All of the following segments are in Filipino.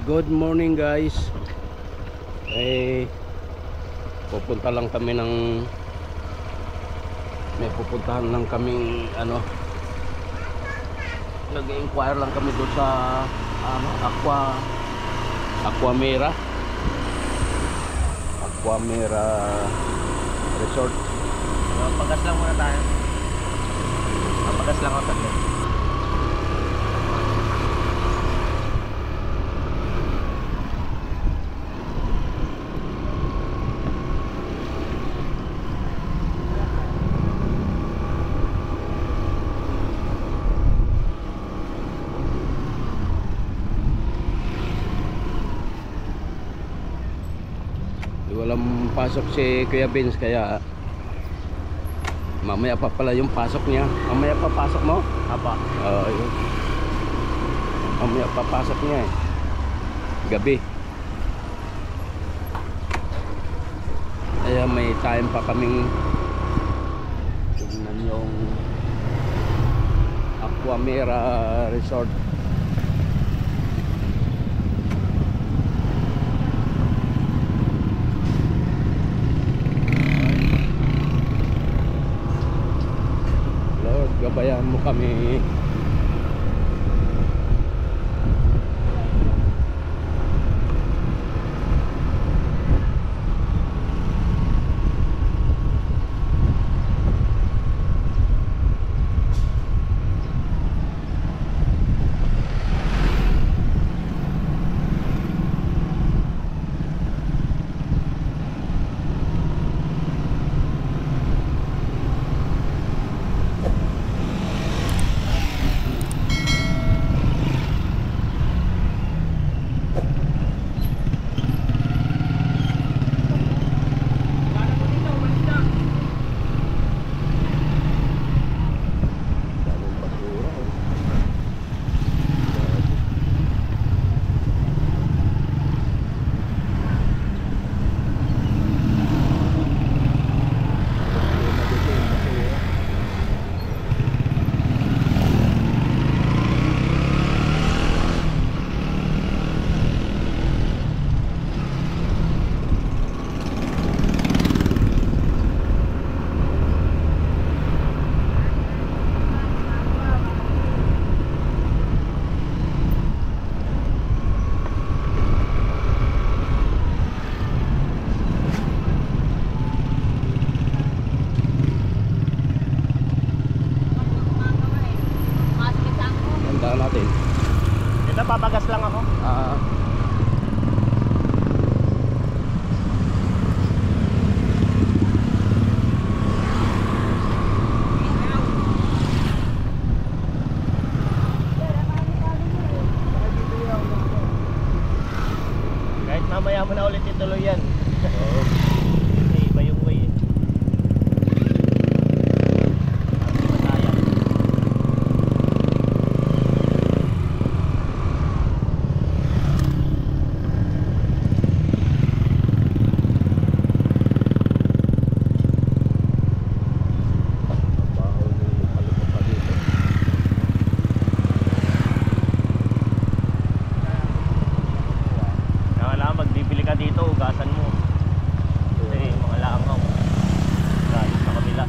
Good morning guys. Pupunta lang kami ng may pupuntahan lang kami nag-inquire lang kami doon sa Aquamera Resort. Pagas lang muna tayo. Pagas lang ako tatlo. Walang pasok si Kuya Vince kaya mamaya pa pala yung pasok niya. Mamaya pa pasok mo? Apa? Yun. Mamaya pa pasok niya gabi. Kaya may time pa kaming tignan yung Aquamera Resort. Gabayan mo kami. Natin. Ito papagas lang ako. Kahit mamaya mo na ulit ituloy yan. Iba yung way eh. Dito ugasan mo kasi mga langaw dahil sa kabila.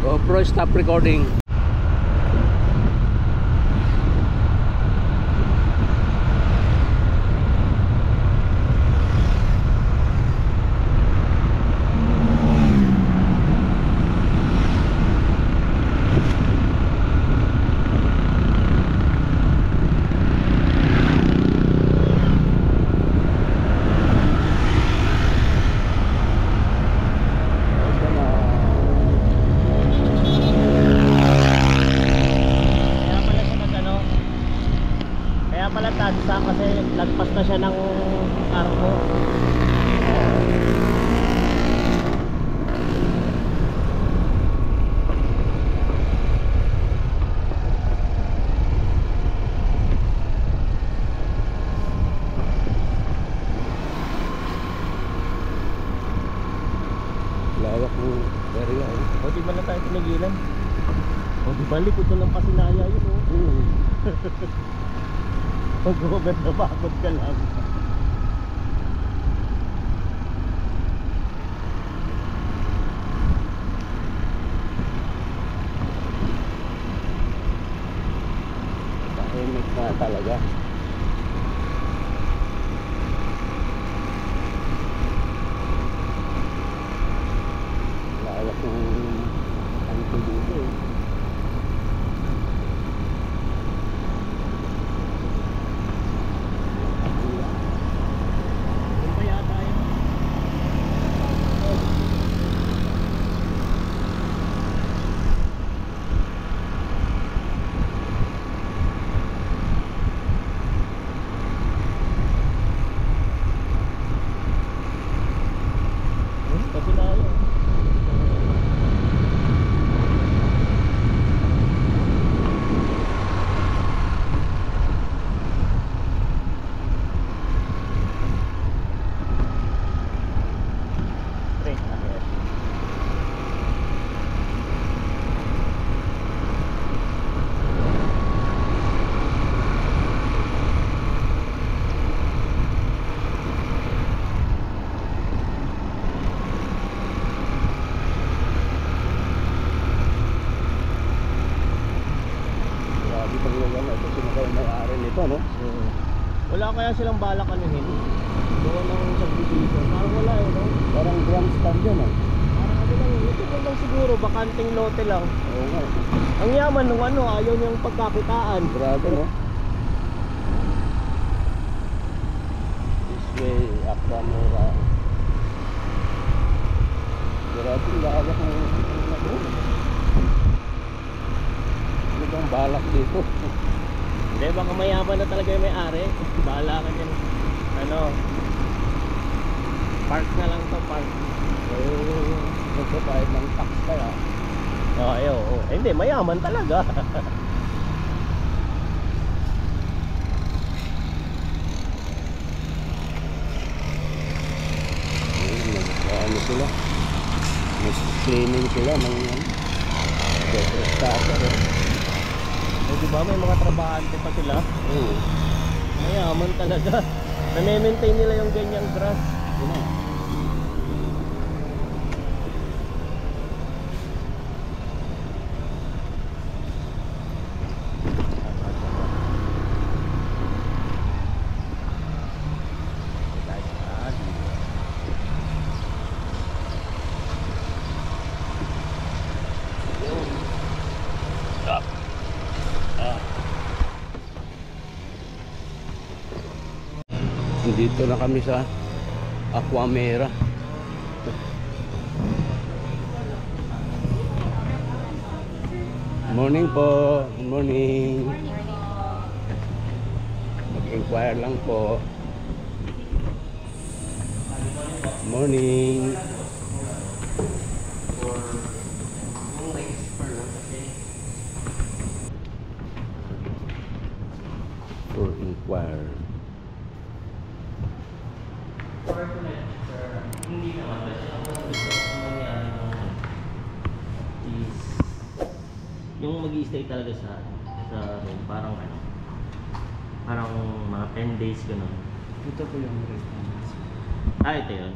GoPro, stop recording. Lawak ng area eh. O di ba na tayo pinigilan? O di ba likod ng Pasinaya yun oh. Pag-over na bakod ka lang. Tahimik na talaga. Lawak ng kanto dito eh. Yung pa yata yun. Pasinaya. Straight ahead. Grabe pag lugar na ito. Sino kayo may-ari nito, no? Wala kaya silang balak anuhin? Doon ng subdivision. Parang wala eh, no? Parang grandstand yan eh. Parang ano lang, ito lang siguro, bakanting lote lang. Oo nga. Ang yaman nung ano, ayaw niyang pagkakitaan. Grabe, no? This way, Aquamera. Grabe, lawak ng ano bang balak dito? Hindi, baka mayaman na talaga yung may-ari. Bahala ka dyan. Ano? Park na lang to, park. Nagpapahid ng tax kaya. Oh, ayo, oh. Eh, hindi, mayaman talaga. Ano sila? Nag-cleaning sila ng deprestator. Eh, di ba may mga trabahante pa sila? Oo. Mayaman talaga. Na-maintain nila yung ganyang grass. Yun na. Dito na kami sa Aquamera. Morning po. Good morning. Mag-inquire lang po. Morning. For inquire. Hindi naman kasi ang gusto ko mangyari is yung mag-i-stay talaga sa room, parang ano, parang mga 10 days gano'n. Ito po yung rate namin. Ito yun.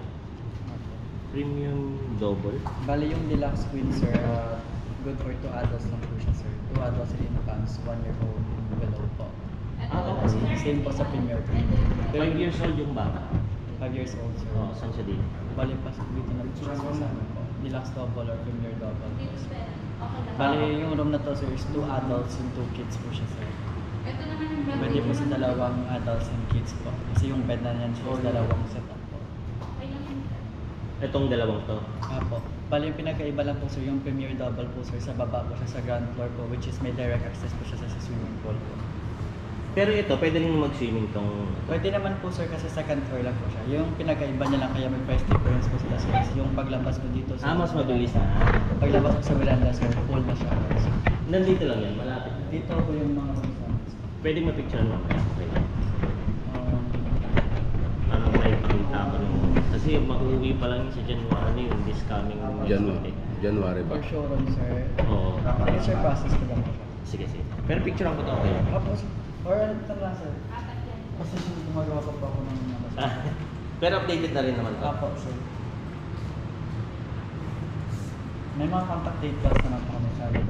Premium double. Bali yung deluxe queen sir, good for 2 adults lang po siya sir. 2 adults in advance, 1 year old and below po. Okay. Same po sa premier queen. 5 years old yung bata. 5 years old sir. Oo, saan siya din? Bali pa dito na po siya sa amin po. Deluxe double or premier double po sir. Bali yung room na to sir is 2 adults and 2 kids po siya sir. Pwede po sa dalawang adults and kids po. Kasi yung bed na yan siya is dalawang setup po. Itong dalawang to. Apo. Bali yung pinakaiba lang po sir, yung premier double po sir, sa baba po siya sa ground floor po, which is may direct access po siya sa swimming pool po. Pero ito, pwede rin mag-swimming tong... Pwede naman po sir kasi second floor lang po siya. Yung pinakaiba niya lang kaya may price difference po sila sir. Yung paglabas mo dito sa... mas mabilis na. Paglabas mo sa veranda sir, full na siya. Nandito lang yan, malapit. Dito po yung mga susunod. Pwede ma-picture mo. Okay lang. Um, Anong nakikita ko nung sa Kasi mag-uwi pa lang yun sa January yun, this coming January ba? For showroom, sir. Oo. Yes, sir, process ko lang po siya. Sige, sige. Pero picture ang ko to, okay? Tapos, or ano lang, sir? Kasi gumagawa pa po ako ng ano, sir. Pero updated na rin naman to. Apo, sir. May mga contact details na lang po kami sa loob.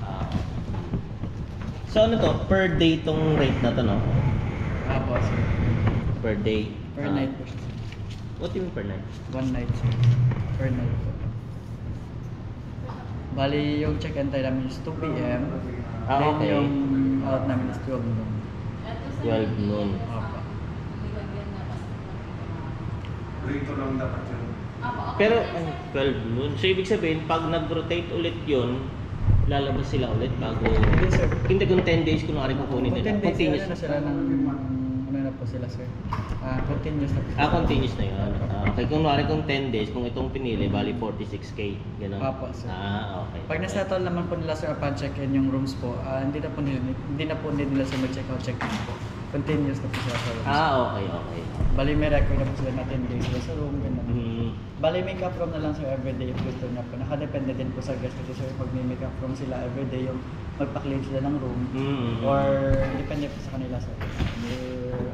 Ah. So ano to? Per day tong rate na to, no? Apo, sir. Per day. Per night po siya, sir. What do you mean per night? One night, sir. Per night po. Bali, yung check-in time namin is 2 p.m. Ah, Then okay. yung out namin is 12 noon. 12 noon. Apo. Rito lang dapat yun. Pero, ay, 12 noon. So, ibig sabihin, pag nag-rotate ulit yun, lalabas sila ulit bago... Hindi, sir. Hindi kung 10 days kuno kunin Kung nila. 10 days Continuous na sila ng... Ano na po sila, sir? Continuous na po sila. continuous na yun. Okay, kung 10 days, kung itong pinili, bali 46K. Ganun. Apo, sir. Okay. Pag nasettle naman po nila, sir, upon check-in yung rooms po, hindi na po nila sa mag-check-out, check-in po. Continuous na po sila sa rooms. Okay, okay. Bali, may record na po sila na 10 days sila sa room, gano'n. Bali, make up room na lang, sir, everyday if gusto na po. Nakadepende din po sa guest kasi, sir, pag may make up room sila everyday, yung magpa-clean sila ng room, or depende po sa kanila, sir.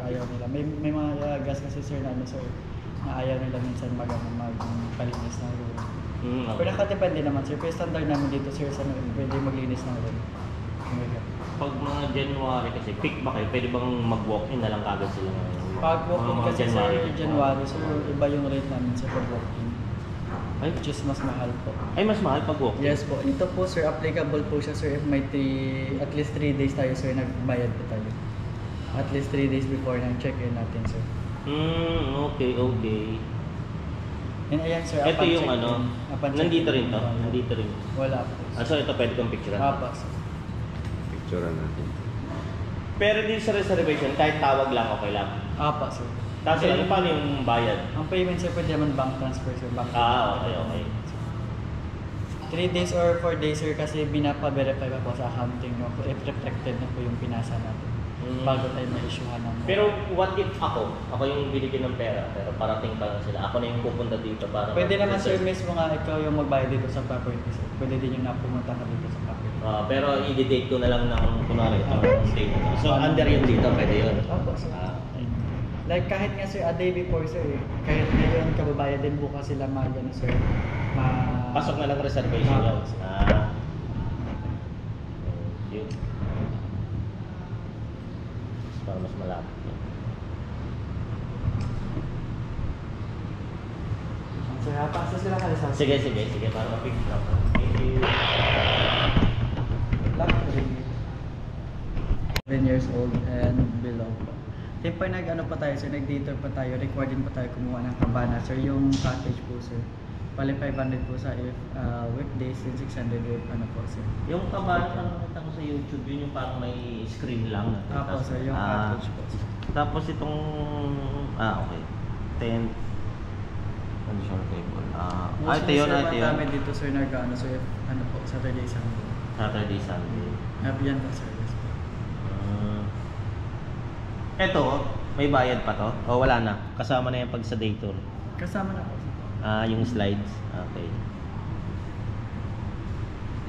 Ayaw nila. May mga guest kasi, sir, na ano, sir, na ayaw nila minsan magpalinis ng room. Pero nakadepende naman, sir. Pero standard namin dito, sir, sa everyday maglinis ng room. Pag mga January kasi, pick ba kayo? Pwede bang mag-walk-in na lang kagad sila ngayon? Pag walk-in Mga kasi, January. sir, January, sir, iba yung rate namin sa pag walk-in. Ay, Which is mas mahal po. ay mas mahal pag walk-in? Yes po. Ito po, sir, applicable po siya, sir, if may at least 3 days tayo, sir, nagbayad po tayo. At least 3 days before ng check-in natin, sir. Okay, okay. And ayan, sir, Ito upon yung check-in, ano, upon nandito check-in, rin to? wala. Nandito rin. Wala po. So ito pwede kong picture. Apa, sir. Picturean natin. Pero dito sa reservation, kahit tawag lang, okay lang. Apa, sir. Tapos Then, ano, paano yung bayad? ang payment, sir, pwede naman bank transfer, sir. Bank Okay, okay. 3 days or 4 days, sir, kasi binapa-verify pa po sa accounting no, if reflected na po yung pinasa natin bago tayo ma-issuehan ng... Pero what if ako yung binigyan ng pera, pero parating pa lang sila. Ako na yung pupunta dito para... Pwede naman, sir, mismo nga ikaw yung magbayad dito sa property, sir. Pwede din yung napumunta ka dito sa property. Pero i-date ko na lang ng kunwari itong stay na to. So under yun dito, pwede yun. Opo, sir. Like kahit nga, sir, a day before, sir, kahit ngayon kababayad din bukas sila ano, sir, Pasok na lang reservation yun. Yun. Para mas malapit yun. Sir, pasa sila kayo sa... Sige, para ma-picture ako. Thank you. 7 years old and below po. Then pag nag-ano pa tayo, sir, nag-detour pa tayo, recording pa tayo kumuha ng kabana, sir, yung package po, sir. Pali 500 po sa if weekdays and 600 if ano po, sir. Yung kabala parang nakita ko sa YouTube, yun yung parang may screen lang. Tapos, sir, yung package po. Tapos itong, okay. Tent. Condition table. Ito yun, ito yun. Namin dito, sir, nag-ano, sir, if, ano po, Saturday, Sunday. Saturday, Sunday. Yan po, service po. Ito, may bayad pa to? O wala na? Kasama na yung pag sa day tour? Kasama na po. Yung slides? Okay.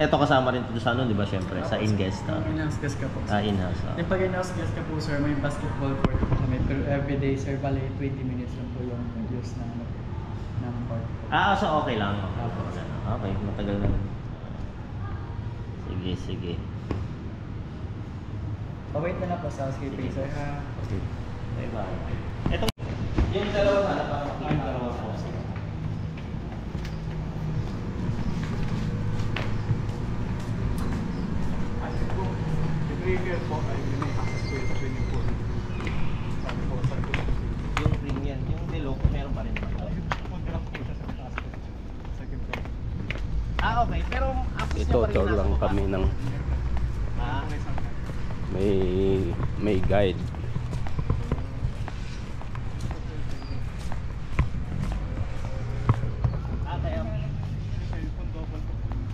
Ito kasama rin ito sa ano, di ba? Syempre, sa in-guest. In-house guest ka po, sir. In-house. Yung pag in-house guest ka po, sir, may basketball court po kami. Pero everyday, sir, bali 20 minutes lang po yung use ng court po. So okay lang. Apo. Okay, matagal na. Sige. Wait na lang po sa housekeeping, sir, ha? Diba? Ito, yung dalawa sana para makita Yung dalawa po. Trigger po ay may access to yung swimming pool. Sabi po sa yung premium, yung deluxe, meron pa rin naman. contract po siya sa taas po. Second floor. Okay, pero access Ito, tour lang kami ng may guide.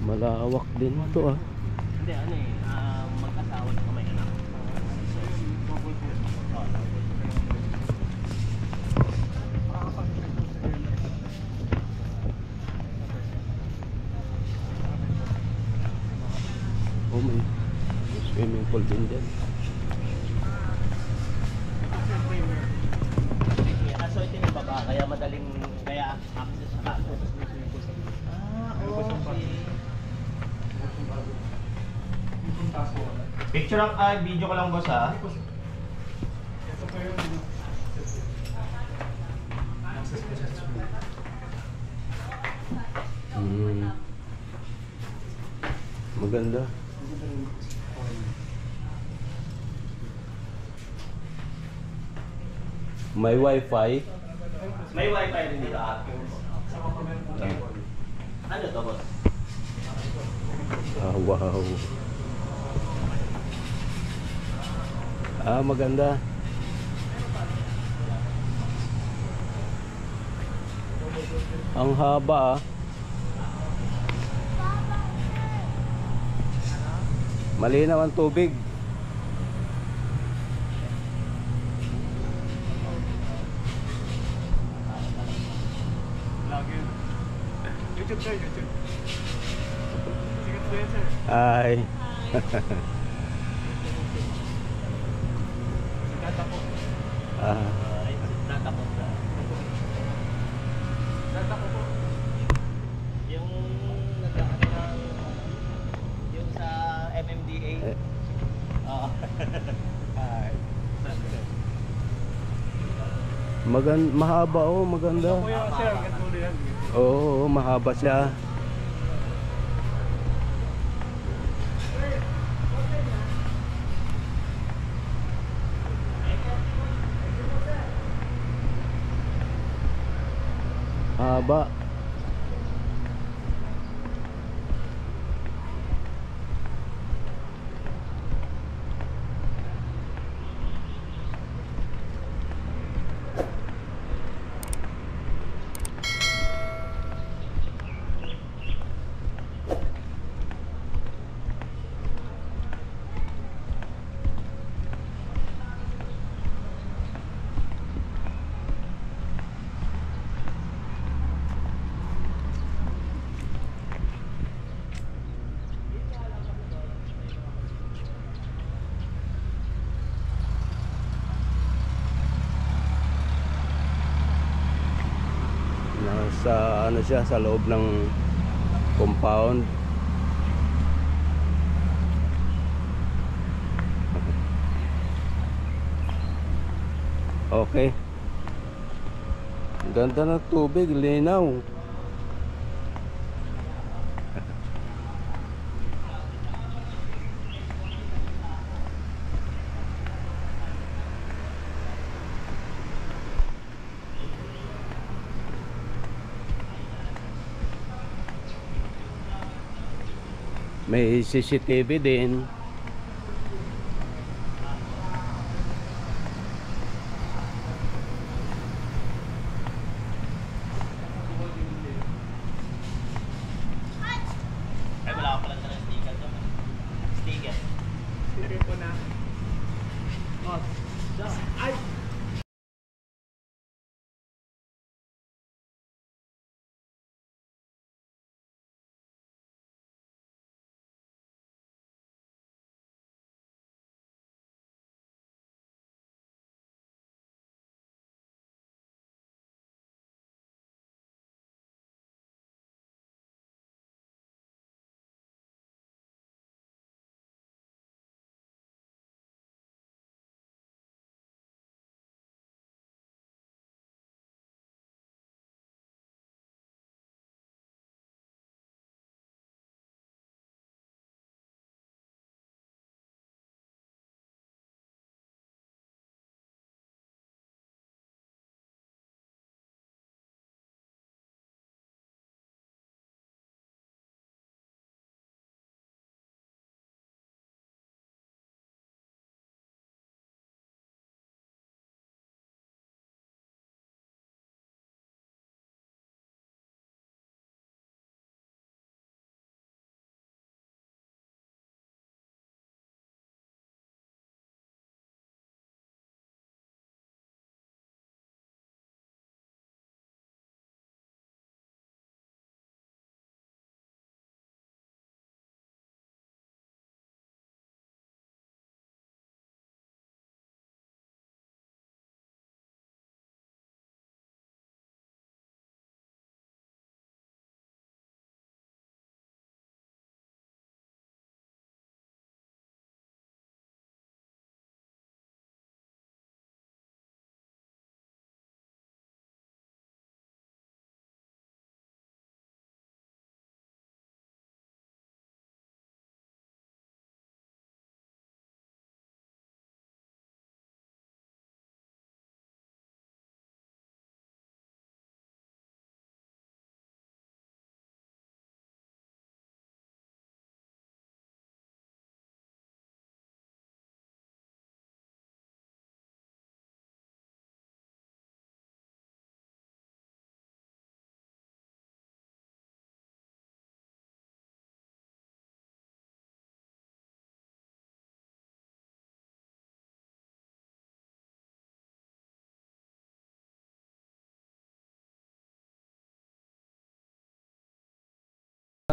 Malawak din to ah. Hindi, magkasawa na may anak. Double po. Oh, may swimming pool din dyan. Kaso ito yung baba, kaya madaling, kaya access sa kaso. Picture ang video ko lang boss ha. Ito po yung access po sa swimming. Maganda. May wifi. May wifi rin dito at Sama po meron po cable. ano to boss? Ah, wow. Ah, maganda. Ang haba ah. Malinaw ang tubig. Lagi. YouTube sir, YouTube. Sikat po yan sir. Ay. Si Tata po. Ah, Natapos na. Tata po po. Yung nagkakaroon ng yung sa MMDA. eh, Oo. Hi. mahaba oh, maganda. Po yung sir, ganito yan. Oo, mahaba siya. Haba. Nasa ano siya, sa loob ng compound. Okay. Ganda ng tubig, linaw. May CCTV din. Ay, wala ka pala ng sticker to. Sticker. Sige po na. Oh, ay!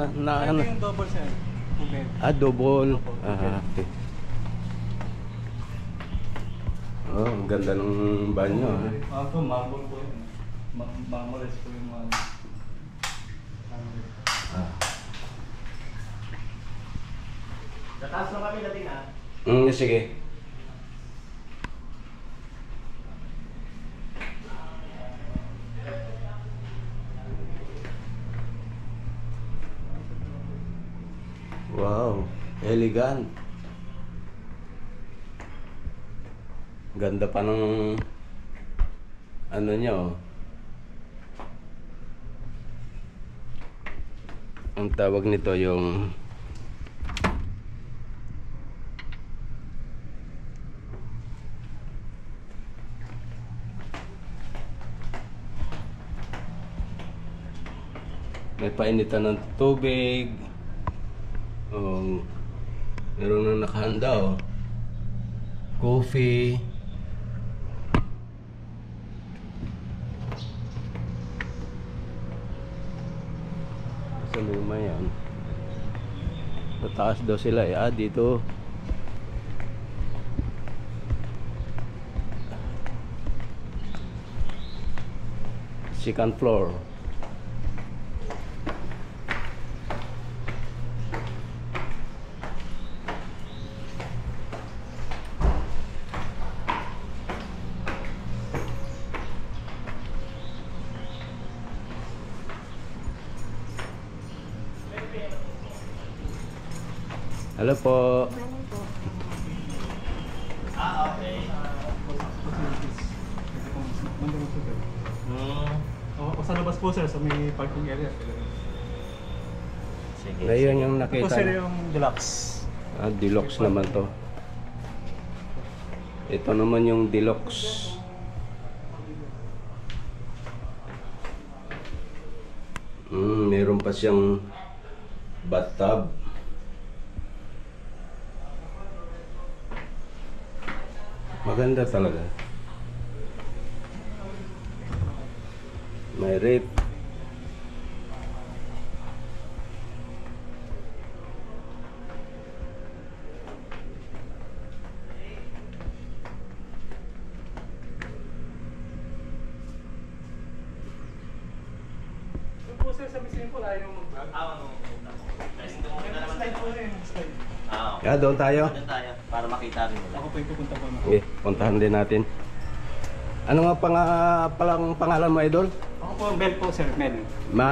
Ito ano? yung double sir. Two bed. Double. Opo, two Okay. Oh, ang ganda ng banyo. Ito, marble po yun. Marmores po yung mga... Sa taas na kami natin ha. Sige. Wow, elegant. Ganda pa ng ano niya, oh. Ang tawag nito yung may painitan ng tubig. Oh, meron na nakahanda, oh. Coffee. Sa luma yan. Sa taas daw sila eh. Dito. Second floor. Hello po. Okay. Mandun po sir. O sa labas po sir, sa may parking area. Sige. Ngayon yung Ito nakita. sir yung deluxe. Deluxe naman to. Ito naman yung deluxe. Meron pa siyang bathtub. Maganda talaga. May rep. Yung po sir, sa Miss Simple, ayaw mag-vlog. Slide po rin, slide. Yeah, doon tayo. Doon tayo, para makita rin nila. Ako po yung pupunta po na. Okay, puntahan din natin. Ano nga palang pangalan mo, idol? Ako po, Mel po sir, Mel.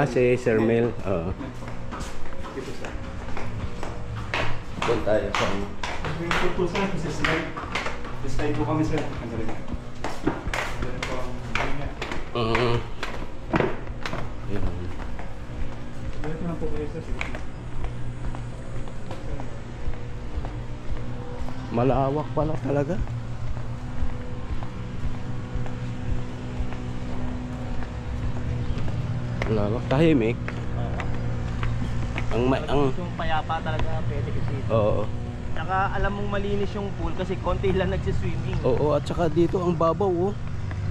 Si Sir Mel. Oo. Mel po. Dito sir. Doon tayo sa ano. Dito po sir, sa slide. Sa slide po kami sir. Ang galing na. Galing po ang galing na. Yan. Galing na po kayo sir. Sige. Malawak pala talaga. Malawak, tahimik. Ang Yung payapa talaga, pwede kasi. Oo. Tsaka alam mong malinis yung pool kasi konti lang nagsiswimming. Oo, at saka dito ang babaw, oh.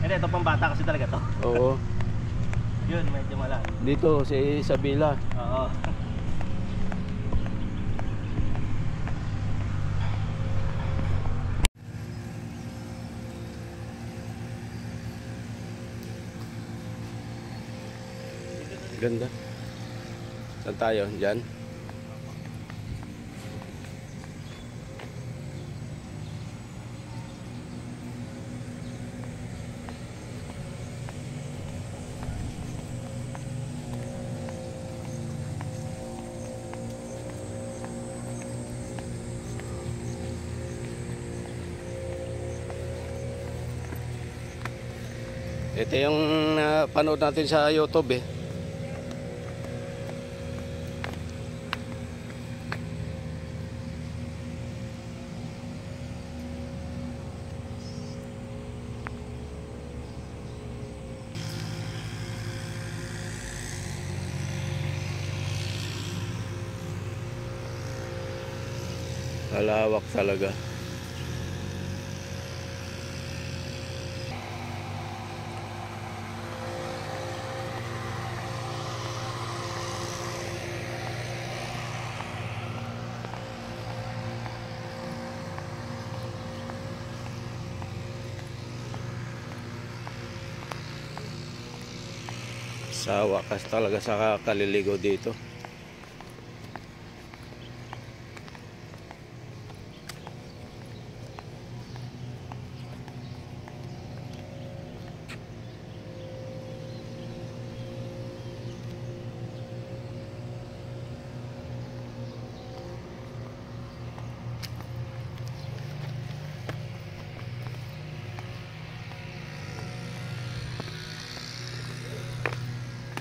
Hindi, ito pang bata kasi talaga to. Oo. Yun, medyo malalim. Dito si Isabela. Oo. Ganda. Saan tayo? Diyan? Ito yung panood natin sa YouTube eh. Malawak talaga. Sa wakas talaga sa kaliligo dito.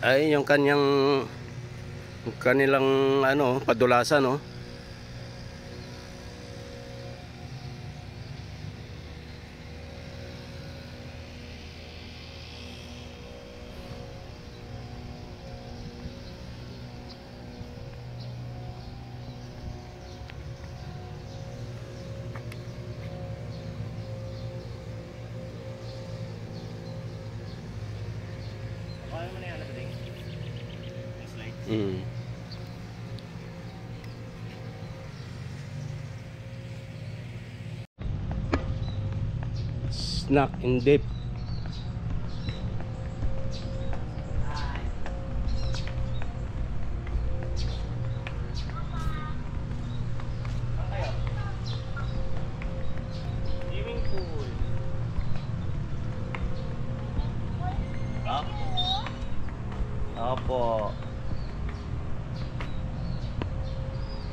Ay, yung kanilang ano, padulasan, no? Kaya mo na yan, ano ding? Slide. Snack in dip. Swimming pool. Opo.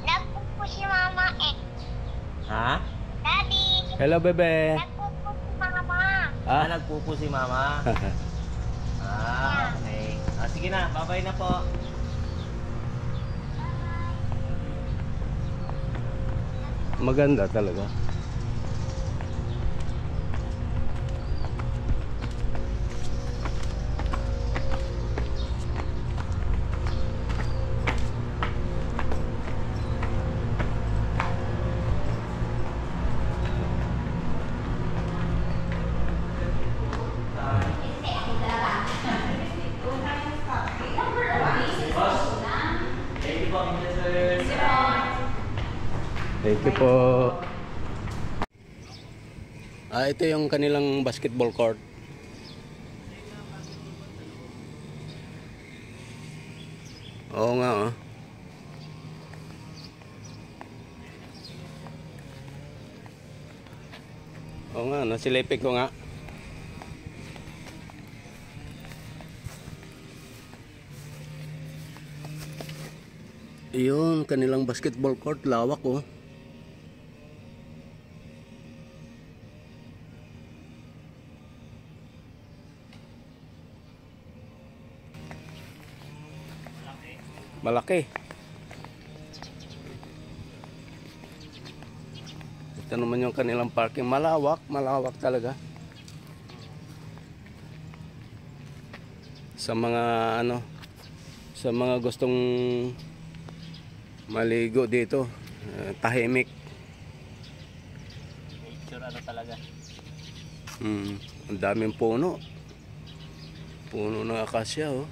Nagpupo si mama eh. Ha? Daddy, Hello, bebe. nagpupo si mama. Nagpupo si mama. Okay. Sige na, bye-bye na po. Maganda talaga. Thank you po, Mr. Thank you po. Ito yung kanilang basketball court. Oo nga, oh. Oo nga, nasilipin ko nga. Iyon, kanilang basketball court, lawak, oh. Malaki. Ito naman yung kanilang parking. Malawak, malawak talaga. Sa mga sa mga gustong maligo dito, tahimik. Nature talaga. Ang daming puno. Puno ng akasya, oh.